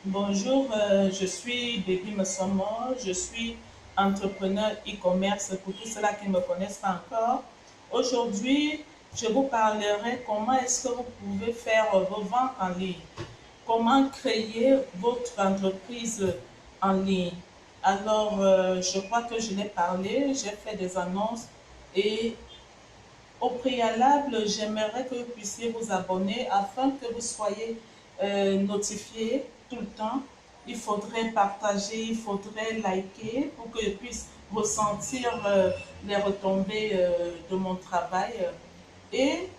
Bonjour, je suis Baby Messomo, je suis entrepreneur e-commerce pour tous ceux-là qui ne me connaissent pas encore. Aujourd'hui, je vous parlerai comment est-ce que vous pouvez faire vos ventes en ligne, comment créer votre entreprise en ligne. Alors, je crois que je l'ai parlé, j'ai fait des annonces et au préalable, j'aimerais que vous puissiez vous abonner afin que vous soyez notifiés tout le temps. Il faudrait partager, il faudrait liker pour que je puisse ressentir les retombées de mon travail. Et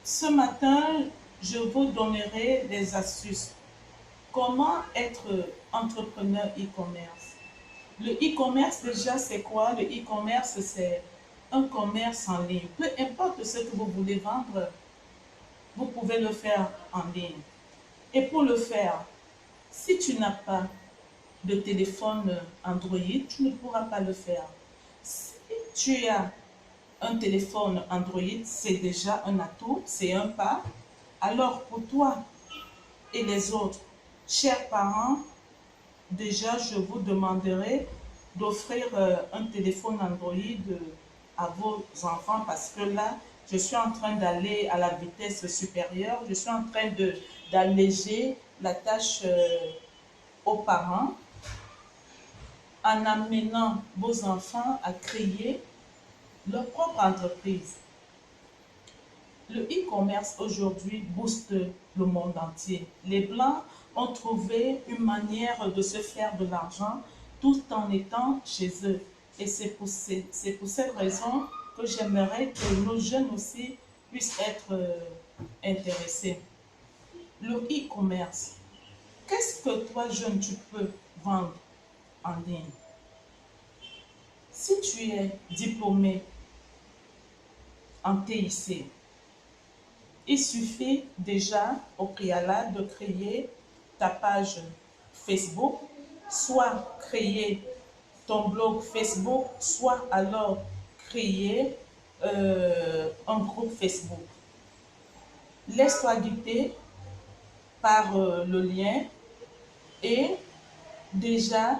ce matin, je vous donnerai des astuces. Comment être entrepreneur e-commerce? Le e-commerce, déjà, c'est quoi? Le e-commerce, c'est un commerce en ligne. Peu importe ce que vous voulez vendre, vous pouvez le faire en ligne. Et pour le faire, si tu n'as pas de téléphone Android, tu ne pourras pas le faire. Si tu as un téléphone Android, c'est déjà un atout, c'est un pas. Alors pour toi et les autres, chers parents, déjà, je vous demanderai d'offrir un téléphone Android à vos enfants parce que là, je suis en train d'aller à la vitesse supérieure. Je suis en train d'alléger la tâche aux parents en amenant vos enfants à créer leur propre entreprise. Le e-commerce aujourd'hui booste le monde entier. Les Blancs ont trouvé une manière de se faire de l'argent tout en étant chez eux. Et c'est pour cette raison que j'aimerais que nos jeunes aussi puissent être intéressés. Le e-commerce, qu'est-ce que toi, jeune, tu peux vendre en ligne? Si tu es diplômé en TIC, il suffit déjà au préalable de créer ta page Facebook, soit créer ton blog Facebook, soit alors créer un groupe Facebook. Laisse-toi guider par le lien et déjà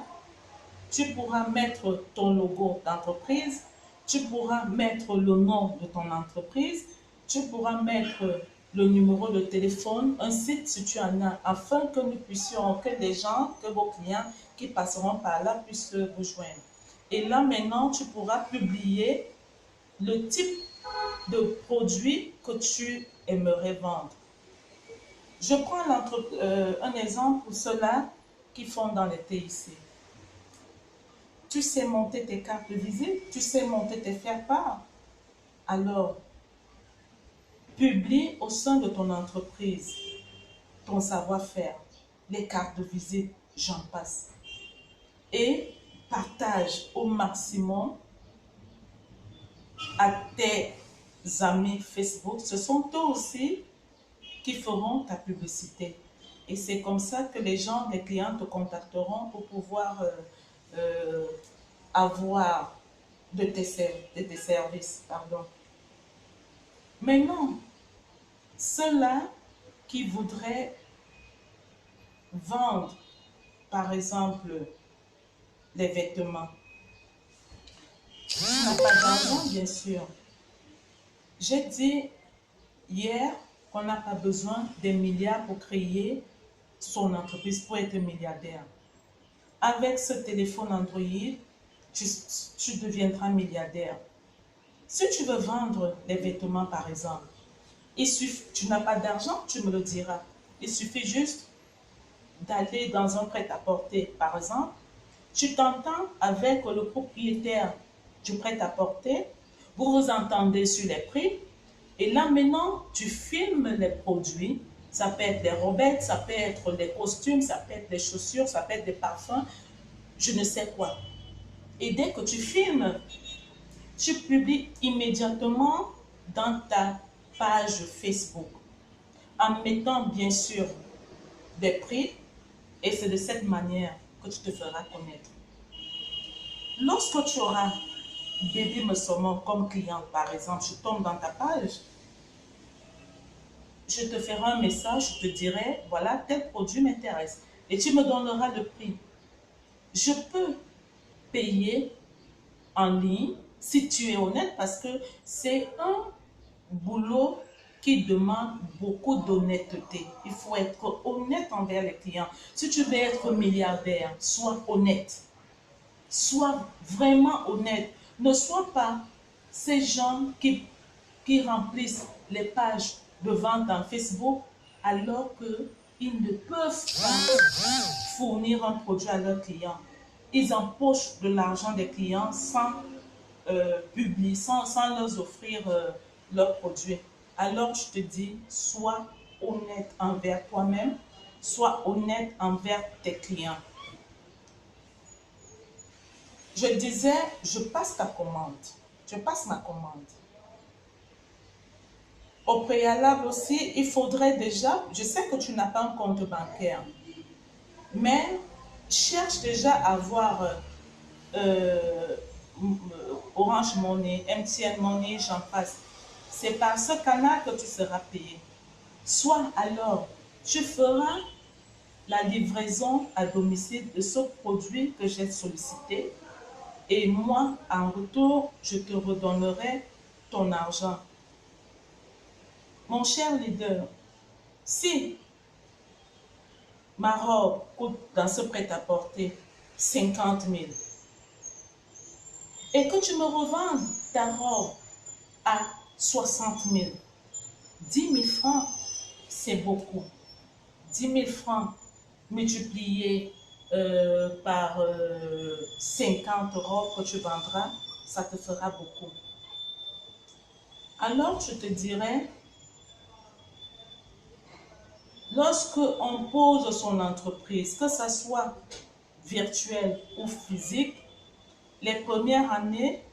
tu pourras mettre ton logo d'entreprise, tu pourras mettre le nom de ton entreprise, tu pourras mettre le numéro de téléphone, un site si tu en as, afin que nous puissions, que les gens, que vos clients qui passeront par là puissent vous joindre. Et là maintenant, tu pourras publier le type de produit que tu aimerais vendre. Je prends un exemple pour ceux-là qui font dans les TIC. Tu sais monter tes cartes de visite, tu sais monter tes faire-part. Alors, publie au sein de ton entreprise ton savoir-faire, les cartes de visite, j'en passe. Et partage au maximum à tes amis Facebook. Ce sont eux aussi qui feront ta publicité. Et c'est comme ça que les gens, les clients te contacteront pour pouvoir euh, avoir de tes services. Pardon. Maintenant, ceux-là qui voudraient vendre, par exemple, les vêtements, tu n'as pas d'argent, bien sûr. J'ai dit hier qu'on n'a pas besoin des milliards pour créer son entreprise, pour être milliardaire. Avec ce téléphone Android, tu deviendras milliardaire. Si tu veux vendre les vêtements, par exemple, tu n'as pas d'argent, tu me le diras. Il suffit juste d'aller dans un prêt-à-porter, par exemple. Tu t'entends avec le propriétaire du prêt-à-porter, vous vous entendez sur les prix, et là maintenant, tu filmes les produits. Ça peut être des robettes, ça peut être des costumes, ça peut être des chaussures, ça peut être des parfums, je ne sais quoi. Et dès que tu filmes, tu publies immédiatement dans ta page Facebook, en mettant bien sûr des prix, et c'est de cette manière que tu te feras connaître. Lorsque tu auras Baby Messomo comme client, par exemple, je tombe dans ta page, je te ferai un message, je te dirai, voilà, tel produit m'intéresse. Et tu me donneras le prix. Je peux payer en ligne si tu es honnête parce que c'est un boulot qui demande beaucoup d'honnêteté. Il faut être honnête envers les clients. Si tu veux être milliardaire, sois honnête. Sois vraiment honnête. Ne sois pas ces gens qui remplissent les pages de vente dans Facebook alors qu'ils ne peuvent pas fournir un produit à leurs clients. Ils empochent de l'argent des clients sans publier, sans leur offrir leurs produits. Alors je te dis, sois honnête envers toi-même, sois honnête envers tes clients. Je disais, je passe ta commande, je passe ma commande. Au préalable aussi, il faudrait déjà, je sais que tu n'as pas un compte bancaire, mais cherche déjà à avoir Orange Money, MTN Money, j'en passe. C'est par ce canal que tu seras payé. Soit alors, tu feras la livraison à domicile de ce produit que j'ai sollicité et moi, en retour, je te redonnerai ton argent. Mon cher leader, si ma robe coûte dans ce prêt-à-porter 50 000 et que tu me revendes ta robe à 60 000, 10 000 francs, c'est beaucoup. 10 000 francs multipliés par 50 robes que tu vendras, ça te fera beaucoup. Alors, je te dirais, lorsque on pose son entreprise, que ce soit virtuel ou physique, les premières années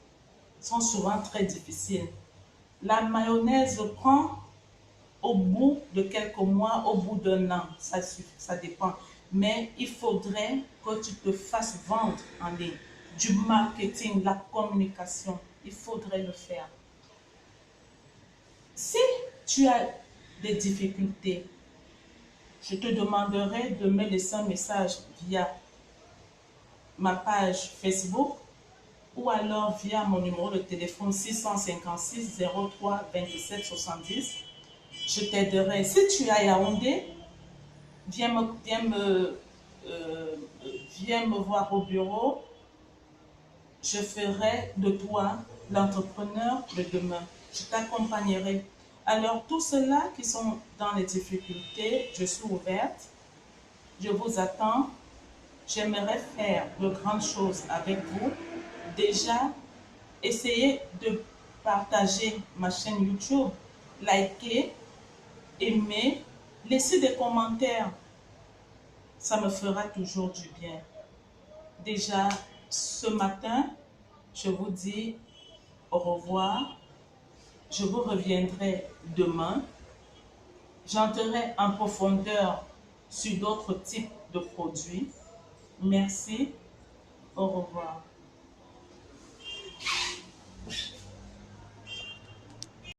sont souvent très difficiles. La mayonnaise prend au bout de quelques mois, au bout d'un an, ça dépend. Mais il faudrait que tu te fasses vendre en ligne. Du marketing, la communication, il faudrait le faire. Si tu as des difficultés, je te demanderai de me laisser un message via ma page Facebook ou alors via mon numéro de téléphone 656 03 27 70. Je t'aiderai. Si tu es à Yaoundé, viens me voir au bureau. Je ferai de toi l'entrepreneur de demain. Je t'accompagnerai. Alors, tous ceux-là qui sont dans les difficultés, je suis ouverte. Je vous attends. J'aimerais faire de grandes choses avec vous. Déjà, essayez de partager ma chaîne YouTube, liker, aimer, laissez des commentaires. Ça me fera toujours du bien. Déjà, ce matin, je vous dis au revoir. Je vous reviendrai demain. J'entrerai en profondeur sur d'autres types de produits. Merci. Au revoir.